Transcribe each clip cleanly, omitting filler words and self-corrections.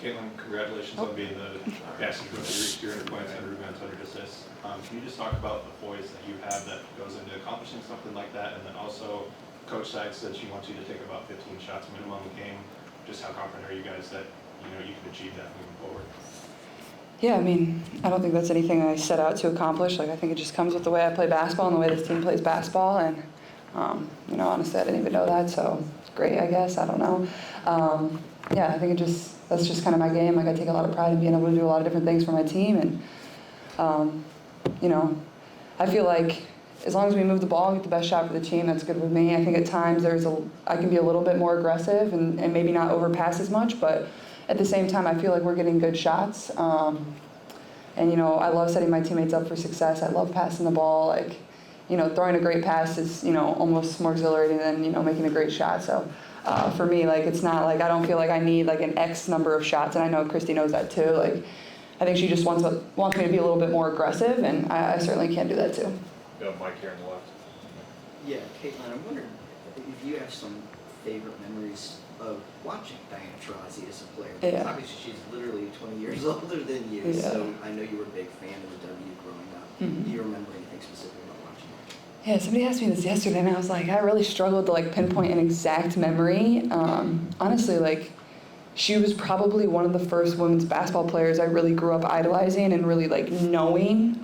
Caitlin, congratulations on being the fastest rookie, 300 points, 100 rebounds, 100 assists. Can you just talk about the poise that you have that goes into accomplishing something like that? And then also, Coach Sides said she wants you to take about 15 shots minimum a game. Just how confident are you guys that you can achieve that moving forward? Yeah, I mean, I don't think that's anything I set out to accomplish. Like, I think it just comes with the way I play basketball and the way this team plays basketball. And, honestly, I didn't even know that, so it's great, I guess. I don't know. Yeah, I think that's just kind of my game. Like, I take a lot of pride in being able to do a lot of different things for my team. And, I feel like as long as we move the ball and get the best shot for the team, that's good with me. I think at times I can be a little bit more aggressive and maybe not overpass as much, but at the same time, I feel like we're getting good shots. I love setting my teammates up for success. I love passing the ball. Like, throwing a great pass is, almost more exhilarating than, making a great shot. So for me, like, it's not like I don't feel like I need like an X number of shots. And I know Christie knows that too. Like, I think she just wants me to be a little bit more aggressive, and I certainly can do that too. We have Mike here on the left. Yeah, Caitlin, I'm wondering if you have some favorite memories of watching Diana Taurasi as a player. Because obviously she's literally 20 years older than you, so I know you were a big fan of the W growing up. Mm-hmm. Do you remember anything specific about watching her? Yeah, somebody asked me this yesterday, and I was like, I really struggled to like pinpoint an exact memory. Honestly, like, she was probably one of the first women's basketball players I really grew up idolizing and really like knowing.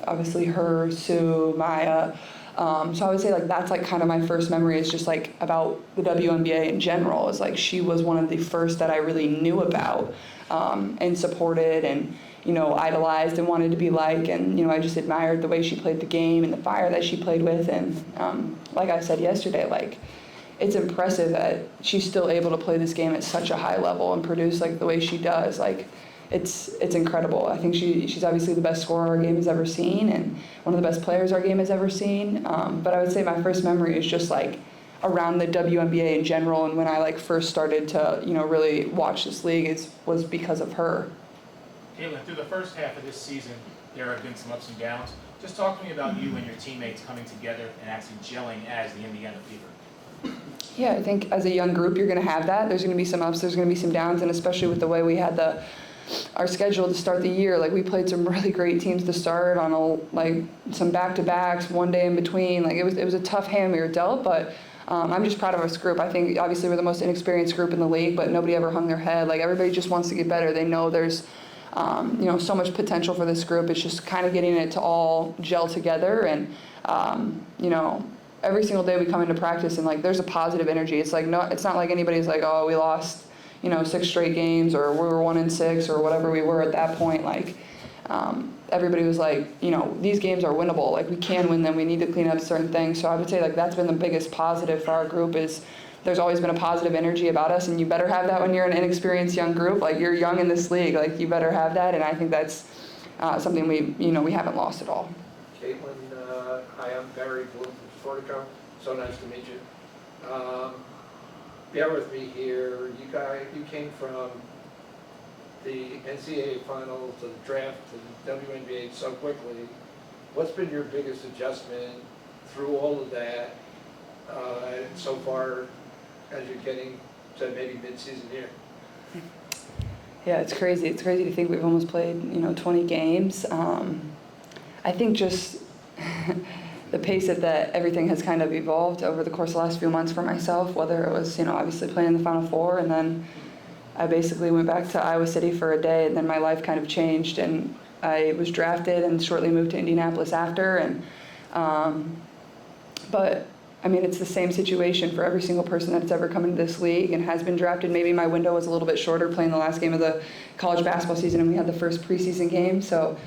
Obviously her, Sue, Maya. So I would say like that's like kind of my first memory is just like about the WNBA in general. Is like she was one of the first that I really knew about and supported and idolized and wanted to be like, and I just admired the way she played the game and the fire that she played with. And like I said yesterday, like, it's impressive that she's still able to play this game at such a high level and produce like the way she does. Like, it's incredible. I think she's obviously the best scorer our game has ever seen and one of the best players our game has ever seen. But I would say my first memory is just like around the WNBA in general, and when I like first started to really watch this league was because of her. Caitlin, through the first half of this season, there have been some ups and downs. Just talk to me about you and your teammates coming together and actually gelling as the Indiana Fever. Yeah, I think as a young group, you're going to have that. There's going to be some ups, there's going to be some downs, and especially with the way we had our schedule to start the year. Like, we played some really great teams to start on some back-to-backs, one day in between. Like, it was a tough hand we were dealt, but I'm just proud of us group. I think obviously we're the most inexperienced group in the league, but nobody ever hung their head. Like, everybody just wants to get better. They know there's so much potential for this group. It's just kind of getting it to all gel together, and every single day we come into practice and like there's a positive energy. It's like it's not like anybody's like, oh, we lost 6 straight games or we were 1-6 or whatever we were at that point. Like everybody was like, these games are winnable. Like, we can win them. We need to clean up certain things. So I would say like that's been the biggest positive for our group is there's always been a positive energy about us, and you better have that when you're an inexperienced young group. Like, you're young in this league. Like, you better have that, and I think that's something we haven't lost at all. Caitlin, hi, I'm Barry Bloom from Sportico. So nice to meet you. Bear with me here. You came from the NCAA finals to the draft to the WNBA so quickly. What's been your biggest adjustment through all of that so far as you're getting to maybe mid-season here? Yeah, it's crazy. It's crazy to think we've almost played 20 games. I think just the pace that everything has kind of evolved over the course of the last few months for myself, whether it was, obviously playing in the Final Four, and then I basically went back to Iowa City for a day, and then my life kind of changed, and I was drafted and shortly moved to Indianapolis after. And but I mean, it's the same situation for every single person that's ever come into this league and has been drafted. Maybe my window was a little bit shorter playing the last game of the college basketball season, and we had the first preseason game, so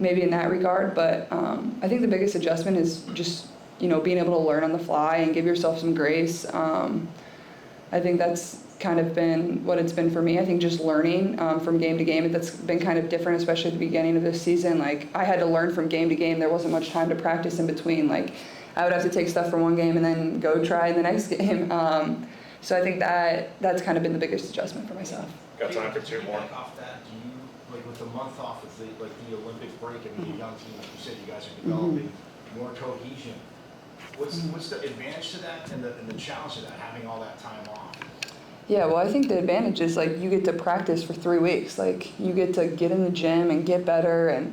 maybe in that regard. But I think the biggest adjustment is just, being able to learn on the fly and give yourself some grace. I think that's kind of been what it's been for me. I think just learning from game to game, that's been kind of different, especially at the beginning of this season. Like, I had to learn from game to game. There wasn't much time to practice in between. Like, I would have to take stuff from one game and then go try in the next game. So I think that's kind of been the biggest adjustment for myself. Got time for 2 more. Off that, do you, like, with the month off with the Olympic break and the young team, like you said, you guys are developing more cohesion. What's the advantage to that and the challenge to that, having all that time off? Yeah, well, I think the advantage is like you get to practice for 3 weeks. Like you get to get in the gym and get better,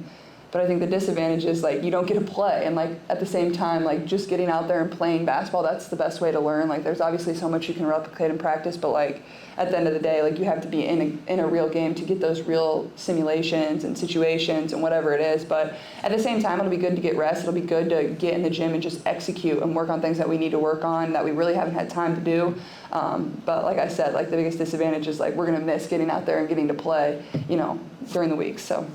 but I think the disadvantage is like you don't get to play, and like at the same time, like just getting out there and playing basketball, that's the best way to learn. Like there's obviously so much you can replicate in practice, but like at the end of the day, like you have to be in a real game to get those real simulations and situations and whatever it is. But at the same time, it'll be good to get rest. It'll be good to get in the gym and just execute and work on things that we need to work on that we really haven't had time to do. But like I said, like the biggest disadvantage is like we're gonna miss getting out there and getting to play, during the week. So.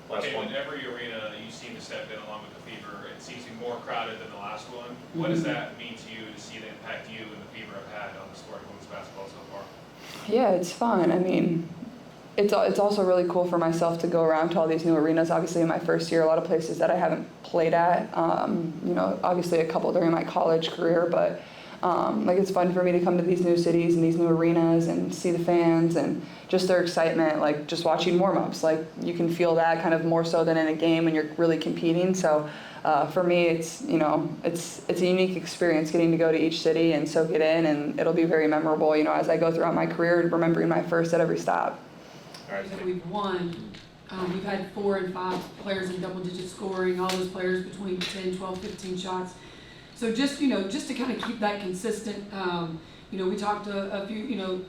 Last one. In every arena you seem to step in along with the Fever, it seems to be more crowded than the last one. What does that mean to you to see the impact you and the Fever have had on the sport of women's basketball so far? Yeah, it's fun. I mean, it's also really cool for myself to go around to all these new arenas. Obviously, in my first year, a lot of places that I haven't played at. Obviously a couple during my college career, but like it's fun for me to come to these new cities and these new arenas and see the fans and just their excitement, like just watching warm-ups. Like you can feel that kind of more so than in a game when you're really competing. So for me, it's a unique experience getting to go to each city and soak it in, and it'll be very memorable, as I go throughout my career, remembering my first at every stop. All right, That we've won. We've had 4 and 5 players in double-digit scoring, all those players between 10, 12, 15 shots. So just to kind of keep that consistent, we talked a few,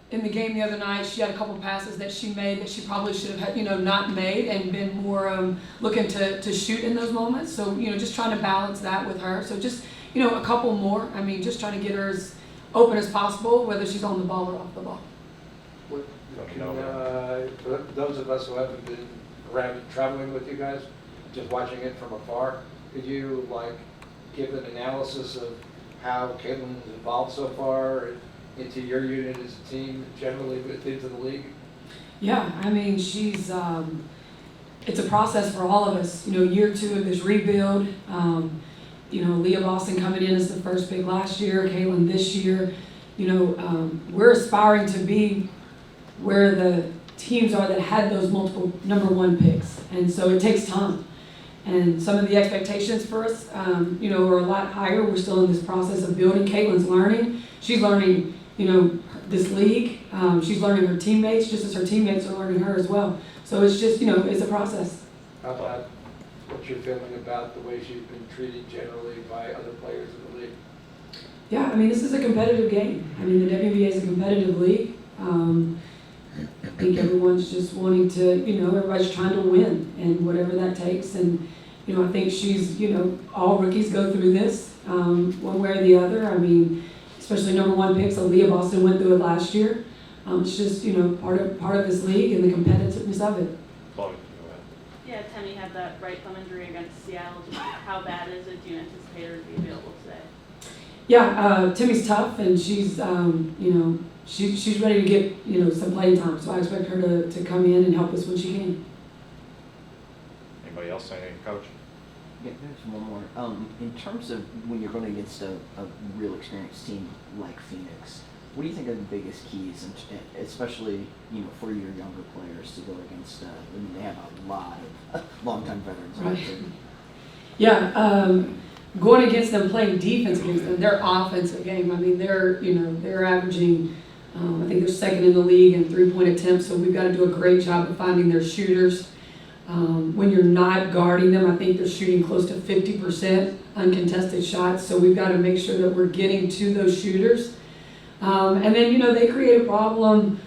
in the game the other night, she had a couple passes that she made that she probably should have had, not made and been more looking to shoot in those moments. So, just trying to balance that with her. So just, a couple more. I mean, just trying to get her as open as possible, whether she's on the ball or off the ball. For those of us who haven't been around traveling with you guys, just watching it from afar, could you give an analysis of how Caitlin's evolved so far into your unit as a team, generally into the league? Yeah, I mean, she's, it's a process for all of us. Year 2 of this rebuild, Leah Boston coming in as the first pick last year, Caitlin this year. We're aspiring to be where the teams are that had those multiple number 1 picks. And so it takes time. And some of the expectations for us, are a lot higher. We're still in this process of building. Caitlin's learning. She's learning, this league. She's learning her teammates just as her teammates are learning her as well. So it's just, it's a process. How about what's your feeling about the way she's been treated generally by other players in the league? Yeah, I mean, this is a competitive game. I mean, the WNBA is a competitive league. I think everyone's just wanting to, everybody's trying to win and whatever that takes. And, I think she's, all rookies go through this one way or the other. I mean, especially number 1 picks. So Leah Boston went through it last year. It's just, part of this league and the competitiveness of it. Chloe, go ahead. Yeah, Tenny had that right thumb injury against Seattle. Just how bad is it? Do you anticipate her to be available today? Yeah, Timmy's tough, and she's, she's ready to get, some playing time. So I expect her to come in and help us when she can. Anybody else say anything, Coach? Yeah, there's one more. In terms of when you're going against a real experienced team like Phoenix, what do you think are the biggest keys, and especially for your younger players to go against? They have a lot of longtime veterans. Right. Yeah, going against them, playing defense against them, their offensive game. I mean, they're averaging. I think they're second in the league in 3-point attempts. So we've got to do a great job of finding their shooters. When you're not guarding them, I think they're shooting close to 50% uncontested shots. So we've got to make sure that we're getting to those shooters. And then, they create a problem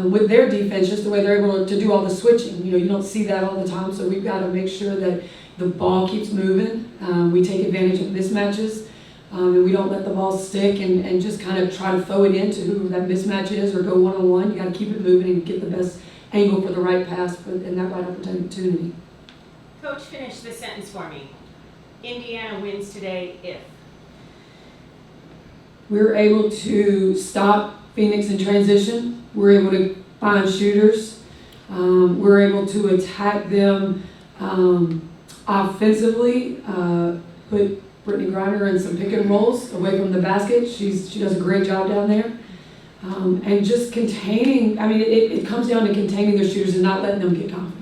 with their defense, just the way they're able to do all the switching. You don't see that all the time. So we've got to make sure that the ball keeps moving. We take advantage of mismatches. And we don't let the ball stick and just kind of try to throw it into who that mismatch is or go one-on-one. You got to keep it moving and get the best angle for the right pass and that right opportunity. Coach, finish this sentence for me. Indiana wins today if? We're able to stop Phoenix in transition. We're able to find shooters. We're able to attack them offensively, put Brittany Griner in some pick and rolls away from the basket. She does a great job down there. And just containing, I mean, it comes down to containing their shooters and not letting them get confident.